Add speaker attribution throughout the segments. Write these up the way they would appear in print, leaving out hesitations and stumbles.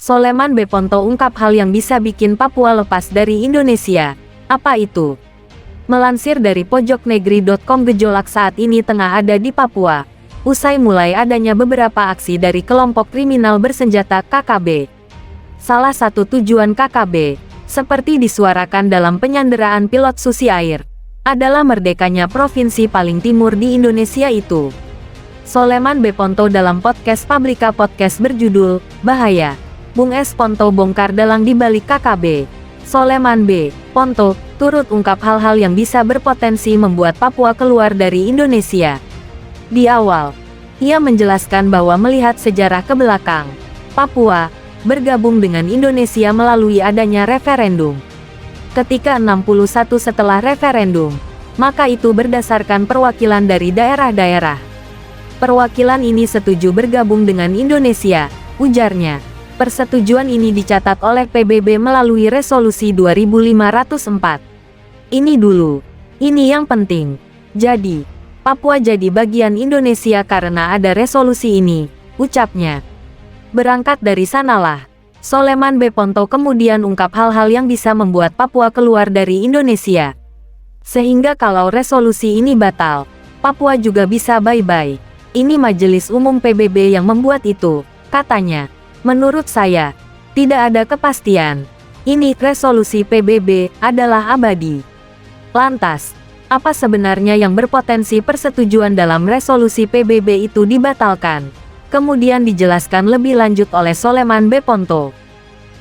Speaker 1: Soleman Beponto ungkap hal yang bisa bikin Papua lepas dari Indonesia. Apa itu? Melansir dari pojoknegri.com, gejolak saat ini tengah ada di Papua. Usai mulai adanya beberapa aksi dari kelompok kriminal bersenjata KKB. Salah satu tujuan KKB, seperti disuarakan dalam penyanderaan pilot Susi Air, adalah merdekanya provinsi paling timur di Indonesia itu. Soleman Beponto dalam podcast Pabrika Podcast berjudul, Bahaya, Bung S. Ponto bongkar dalang dibalik KKB. Soleman B. Ponto turut ungkap hal-hal yang bisa berpotensi membuat Papua keluar dari Indonesia. Di awal, ia menjelaskan bahwa melihat sejarah ke belakang, Papua bergabung dengan Indonesia melalui adanya referendum. Ketika 61 setelah referendum, maka itu berdasarkan perwakilan dari daerah-daerah. Perwakilan ini setuju bergabung dengan Indonesia, ujarnya. Persetujuan ini dicatat oleh PBB melalui resolusi 2504. Ini dulu. Ini yang penting. Jadi, Papua jadi bagian Indonesia karena ada resolusi ini, ucapnya. Berangkat dari sanalah, Soleman Beponto kemudian ungkap hal-hal yang bisa membuat Papua keluar dari Indonesia. Sehingga kalau resolusi ini batal, Papua juga bisa bye-bye. Ini Majelis Umum PBB yang membuat itu, katanya. Menurut saya, tidak ada kepastian. Ini resolusi PBB adalah abadi. Lantas, apa sebenarnya yang berpotensi persetujuan dalam resolusi PBB itu dibatalkan? Kemudian dijelaskan lebih lanjut oleh Soleman Beponto.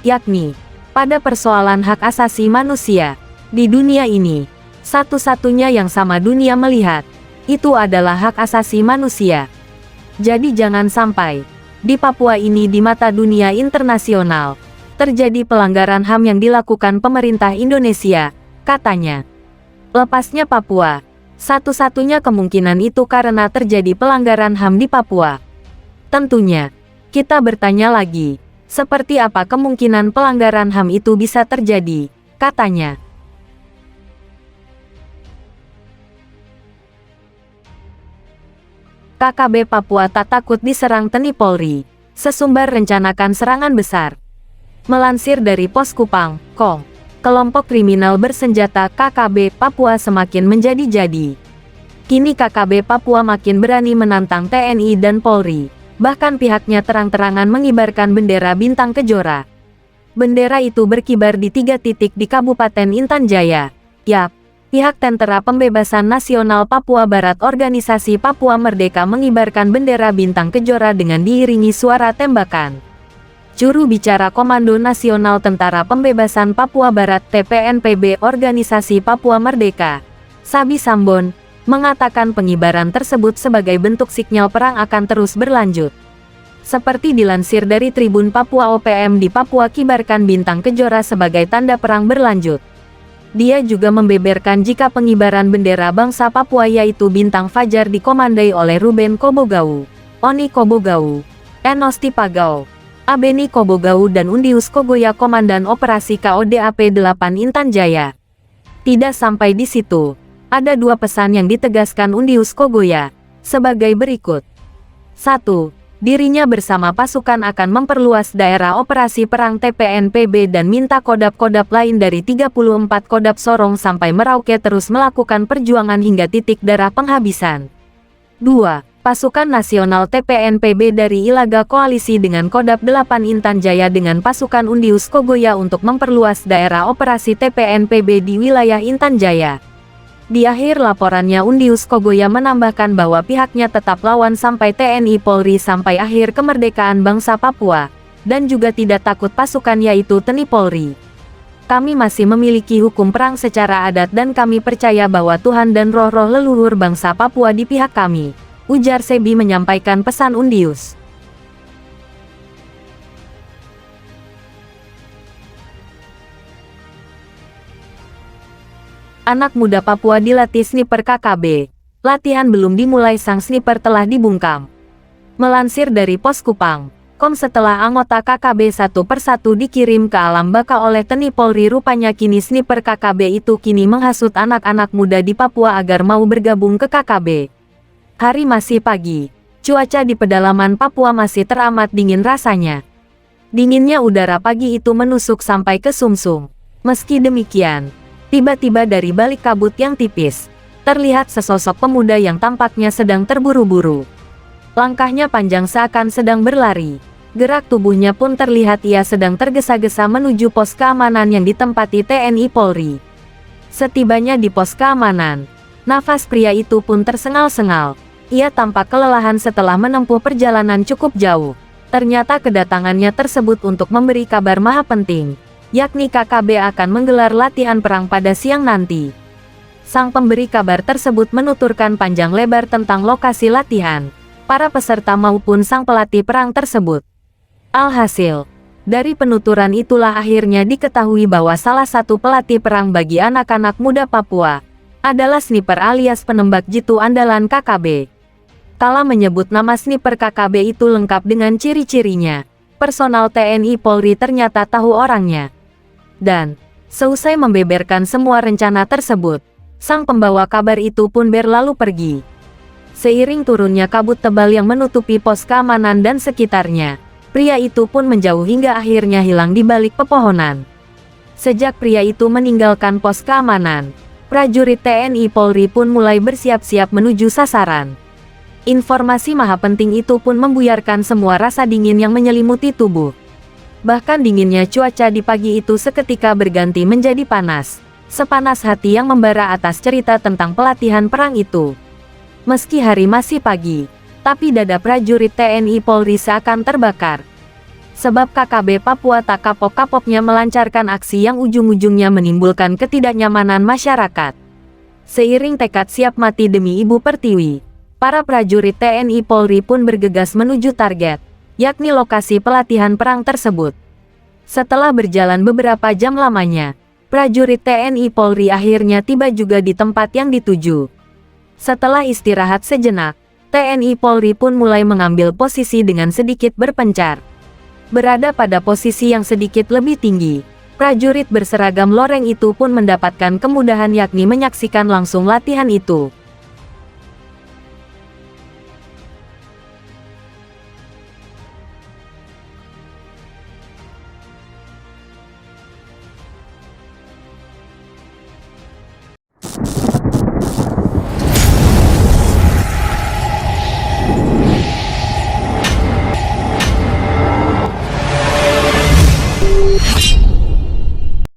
Speaker 1: Yakni, pada persoalan hak asasi manusia, di dunia ini, satu-satunya yang sama dunia melihat, itu adalah hak asasi manusia. Jadi jangan sampai, di Papua ini di mata dunia internasional, terjadi pelanggaran HAM yang dilakukan pemerintah Indonesia, katanya. Lepasnya Papua, satu-satunya kemungkinan itu karena terjadi pelanggaran HAM di Papua. Tentunya, kita bertanya lagi, seperti apa kemungkinan pelanggaran HAM itu bisa terjadi, katanya. KKB Papua tak takut diserang TNI Polri. Sesumbar rencanakan serangan besar. Melansir dari Poskupang.com, kelompok kriminal bersenjata KKB Papua semakin menjadi-jadi. Kini KKB Papua makin berani menantang TNI dan Polri. Bahkan pihaknya terang-terangan mengibarkan bendera bintang kejora. Bendera itu berkibar di 3 titik di Kabupaten Intan Jaya. Yap, pihak Tentara Pembebasan Nasional Papua Barat Organisasi Papua Merdeka mengibarkan bendera bintang kejora dengan diiringi suara tembakan. Juru bicara Komando Nasional Tentara Pembebasan Papua Barat TPNPB Organisasi Papua Merdeka, Sabi Sambon, mengatakan pengibaran tersebut sebagai bentuk sinyal perang akan terus berlanjut. Seperti dilansir dari Tribun Papua OPM di Papua kibarkan bintang kejora sebagai tanda perang berlanjut. Dia juga membeberkan jika pengibaran bendera bangsa Papua yaitu bintang fajar dikomandai oleh Ruben Kobogau, Oni Kobogau, Enos Tipagau, Abeni Kobogau dan Undius Kogoya Komandan Operasi KODAP 8 Intan Jaya. Tidak sampai di situ. Ada 2 pesan yang ditegaskan Undius Kogoya, sebagai berikut. 1. Dirinya bersama pasukan akan memperluas daerah operasi perang TPNPB dan minta kodap-kodap lain dari 34 kodap Sorong sampai Merauke terus melakukan perjuangan hingga titik darah penghabisan. 2. Pasukan nasional TPNPB dari Ilaga koalisi dengan kodap 8 Intan Jaya dengan pasukan Undius Kogoya untuk memperluas daerah operasi TPNPB di wilayah Intan Jaya. Di akhir laporannya Undius Kogoya menambahkan bahwa pihaknya tetap lawan sampai TNI Polri sampai akhir kemerdekaan bangsa Papua, dan juga tidak takut pasukan yaitu TNI Polri. Kami masih memiliki hukum perang secara adat dan kami percaya bahwa Tuhan dan roh-roh leluhur bangsa Papua di pihak kami, ujar Sebi menyampaikan pesan Undius. Anak muda Papua dilatih sniper KKB. Latihan belum dimulai sang sniper telah dibungkam. Melansir dari Poskupang.com setelah anggota KKB satu persatu dikirim ke alam baka oleh TNI Polri rupanya kini sniper KKB itu kini menghasut anak-anak muda di Papua agar mau bergabung ke KKB. Hari masih pagi. Cuaca di pedalaman Papua masih teramat dingin rasanya. Dinginnya udara pagi itu menusuk sampai ke sumsum. Meski demikian, tiba-tiba dari balik kabut yang tipis, terlihat sesosok pemuda yang tampaknya sedang terburu-buru. Langkahnya panjang seakan sedang berlari. Gerak tubuhnya pun terlihat ia sedang tergesa-gesa menuju pos keamanan yang ditempati TNI Polri. Setibanya di pos keamanan, nafas pria itu pun tersengal-sengal. Ia tampak kelelahan setelah menempuh perjalanan cukup jauh. Ternyata kedatangannya tersebut untuk memberi kabar maha penting, yakni KKB akan menggelar latihan perang pada siang nanti. Sang pemberi kabar tersebut menuturkan panjang lebar tentang lokasi latihan, para peserta maupun sang pelatih perang tersebut. Alhasil, dari penuturan itulah akhirnya diketahui bahwa salah satu pelatih perang bagi anak-anak muda Papua adalah sniper alias penembak jitu andalan KKB. Kala menyebut nama sniper KKB itu lengkap dengan ciri-cirinya, personal TNI Polri ternyata tahu orangnya. Dan, seusai membeberkan semua rencana tersebut, sang pembawa kabar itu pun berlalu pergi. Seiring turunnya kabut tebal yang menutupi pos keamanan dan sekitarnya, pria itu pun menjauh hingga akhirnya hilang di balik pepohonan. Sejak pria itu meninggalkan pos keamanan, prajurit TNI Polri pun mulai bersiap-siap menuju sasaran. Informasi maha penting itu pun membuyarkan semua rasa dingin yang menyelimuti tubuh. Bahkan dinginnya cuaca di pagi itu seketika berganti menjadi panas. Sepanas hati yang membara atas cerita tentang pelatihan perang itu. Meski hari masih pagi, tapi dada prajurit TNI Polri seakan terbakar. Sebab KKB Papua tak kapok-kapoknya melancarkan aksi yang ujung-ujungnya menimbulkan ketidaknyamanan masyarakat. Seiring tekad siap mati demi Ibu Pertiwi, para prajurit TNI Polri pun bergegas menuju target, yakni lokasi pelatihan perang tersebut. Setelah berjalan beberapa jam lamanya, prajurit TNI Polri akhirnya tiba juga di tempat yang dituju. Setelah istirahat sejenak, TNI Polri pun mulai mengambil posisi dengan sedikit berpencar. Berada pada posisi yang sedikit lebih tinggi, prajurit berseragam loreng itu pun mendapatkan kemudahan yakni menyaksikan langsung latihan itu.